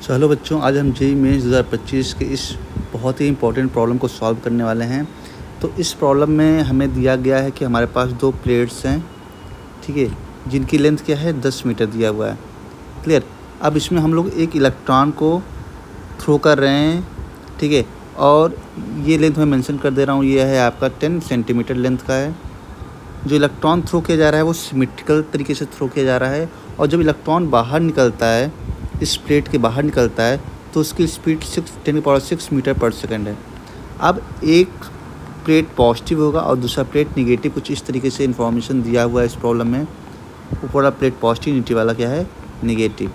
Hello बच्चों, आज हम जेईई मेंस 2025 के इस बहुत ही इम्पोर्टेंट प्रॉब्लम को सॉल्व करने वाले हैं। तो इस प्रॉब्लम में हमें दिया गया है कि हमारे पास दो प्लेट्स हैं, ठीक है, जिनकी लेंथ क्या है 10 मीटर दिया हुआ है। क्लियर। अब इसमें हम लोग एक इलेक्ट्रॉन को थ्रो कर रहे हैं, ठीक है, और ये लेंथ मैं मेंशन कर दे रहा हूँ, ये है आपका 10 सेंटीमीटर लेंथ का है। जो इलेक्ट्रॉन थ्रो किया जा रहा है वो सिमेट्रिकल तरीके से थ्रो किया जा रहा है, और जब इलेक्ट्रॉन बाहर निकलता है, इस प्लेट के बाहर निकलता है, तो उसकी स्पीड 10⁻6 मीटर पर सेकंड है। अब एक प्लेट पॉजिटिव होगा और दूसरा प्लेट निगेटिव, कुछ इस तरीके से इन्फॉर्मेशन दिया हुआ है इस प्रॉब्लम में। ऊपर वाला प्लेट पॉजिटिव, नीचे वाला क्या है निगेटिव,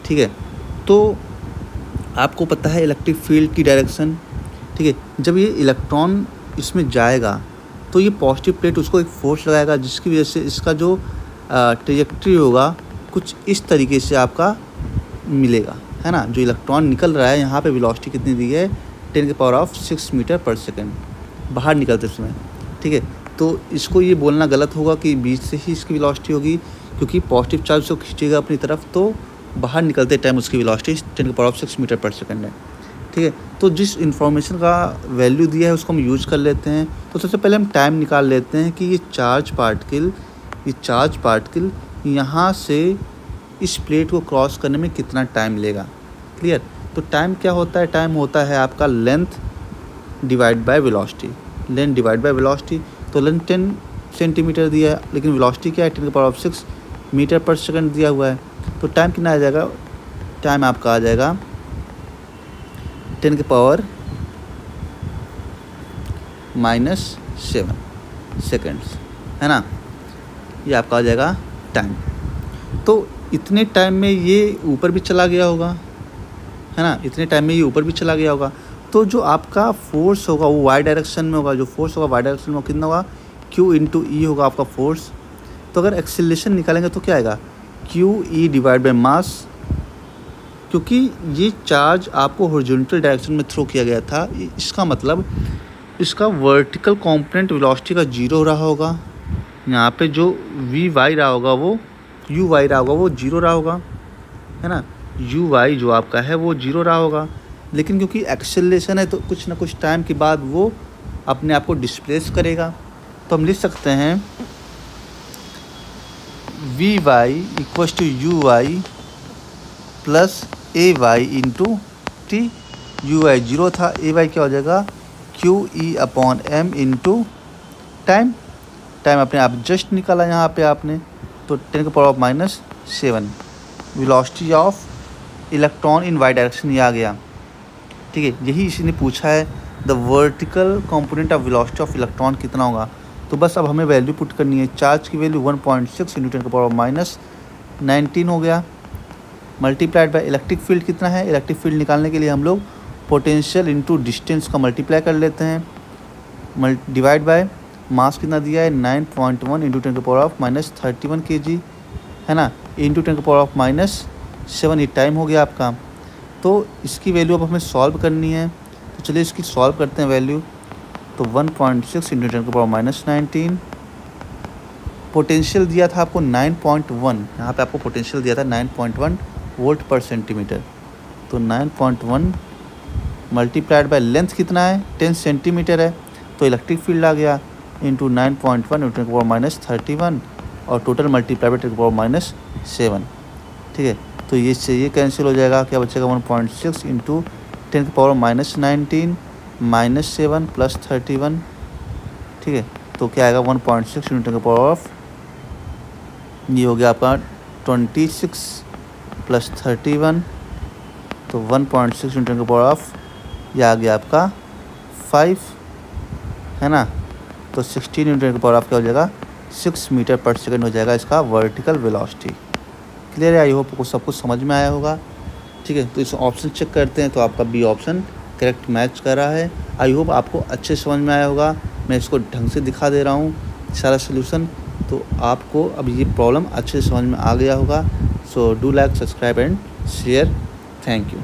ठीक है। तो आपको पता है इलेक्ट्रिक फील्ड की डायरेक्शन, ठीक है। जब ये इलेक्ट्रॉन इसमें जाएगा तो ये पॉजिटिव प्लेट उसको एक फोर्स लगाएगा, जिसकी वजह से इसका जो ट्रेजेक्ट्री होगा कुछ इस तरीके से आपका मिलेगा, है ना। जो इलेक्ट्रॉन निकल रहा है, यहाँ पे वेलोसिटी कितनी दी है 10⁻6 मीटर पर सेकंड बाहर निकलते समय, ठीक है। तो इसको ये बोलना गलत होगा कि बीच से ही इसकी वेलोसिटी होगी, क्योंकि पॉजिटिव चार्ज उसको खींचेगा अपनी तरफ, तो बाहर निकलते टाइम उसकी वेलोसिटी 10⁻6 मीटर पर सेकंड है, ठीक है। तो जिस इन्फॉर्मेशन का वैल्यू दिया है उसको हम यूज कर लेते हैं। तो सबसे पहले हम टाइम निकाल लेते हैं कि ये चार्ज पार्टिकल यहाँ से इस प्लेट को क्रॉस करने में कितना टाइम लेगा। क्लियर। तो टाइम क्या होता है, टाइम होता है आपका length divide by velocity. Length divide by velocity, तो लेंथ 10 सेंटीमीटर दिया है, लेकिन वेलोसिटी क्या है 10⁻6 मीटर पर सेकंड दिया हुआ है। तो टाइम कितना आ जाएगा, टाइम आपका आ जाएगा 10⁻⁻7 सेकंड्स, है ना। ये आपका आ जाएगा टाइम। तो इतने टाइम में ये ऊपर भी चला गया होगा, है ना, इतने टाइम में ये ऊपर भी चला गया होगा। तो जो आपका फोर्स होगा वो वाई डायरेक्शन में होगा, जो फोर्स होगा वाई डायरेक्शन में कितना होगा, Q/E होगा आपका फोर्स। तो अगर एक्सेलरेशन निकालेंगे तो क्या आएगा, QE डिवाइड बाय मास, क्योंकि ये चार्ज आपको हॉरिजॉन्टल डायरेक्शन में थ्रो किया गया था। इसका मतलब इसका वर्टिकल कंपोनेंट वेलोसिटी का 0 रहा होगा। यहाँ पे जो Vy रहा होगा वो Uy रहा होगा वो 0 रहा होगा, है ना। Uy जो आपका है वो 0 रहा होगा, लेकिन क्योंकि एक्सेलरेशन है तो कुछ ना कुछ टाइम के बाद वो अपने आप को डिस्प्लेस करेगा। तो हम लिख सकते हैं Vy = Uy plus Ay into T। Uy 0 था, Ay क्या हो जाएगा QE/m इंटू टाइम। टाइम अपने आप जस्ट निकाला यहाँ पे आपने, तो 10⁻⁻7 velocity of electron in Y direction ये आ गया, ठीक है। यही इसने पूछा है, the vertical component of velocity of electron कितना होगा। तो बस अब हमें वैल्यू पुट करनी है। चार्ज की वैल्यू 1.6 इंटू 10⁻⁻19 हो गया, मल्टीप्लाइड बाय इलेक्ट्रिक फील्ड कितना है। इलेक्ट्रिक फील्ड निकालने के लिए हम लोग पोटेंशियल इंटू डिस्टेंस का मल्टीप्लाई कर लेते हैं, डिवाइड बाय मास कितना दिया है 9.1 इंटू 10⁻31 kg, है ना, इंटू 10⁻7। ये टाइम हो गया आपका। तो इसकी वैल्यू अब हमें सॉल्व करनी है, तो चलिए इसकी सॉल्व करते हैं वैल्यू। तो 1.6 इंटू 10⁻19, पोटेंशियल दिया था आपको 9.1, यहाँ पे आपको पोटेंशियल दिया था 9.1 वोल्ट पर सेंटीमीटर। तो 9.1 मल्टीप्लाइड बाय लेंथ कितना है 10 सेंटीमीटर है, तो इलेक्ट्रिक फील्ड आ गया इंटू 9.1 इंटू 10⁻31, और टोटल मल्टीप्लाई बाय 10⁻7, ठीक है। तो ये से ये कैंसिल हो जाएगा, क्या बचेगा 1.6 इंटू 10⁻19 -7 प्लस 31, ठीक है। तो क्या आएगा 1.6 इंटू 10⁻, ये हो गया आपका 26 प्लस 31, तो 1.6 इंटू 10⁻, ये आ गया आपका 5, है ना। तो 16 इंटू 10⁻, क्या हो जाएगा 6 मीटर पर सेकंड हो जाएगा इसका वर्टिकल वेलोसिटी। क्लियर है, आई होप आपको सब कुछ समझ में आया होगा, ठीक है। तो इस ऑप्शन चेक करते हैं, तो आपका बी ऑप्शन करेक्ट मैच कर रहा है। आई होप आपको अच्छे समझ में आया होगा। मैं इसको ढंग से दिखा दे रहा हूँ सारा सोल्यूशन, तो आपको अब ये प्रॉब्लम अच्छे से समझ में आ गया होगा। So do like, subscribe and share. Thank you.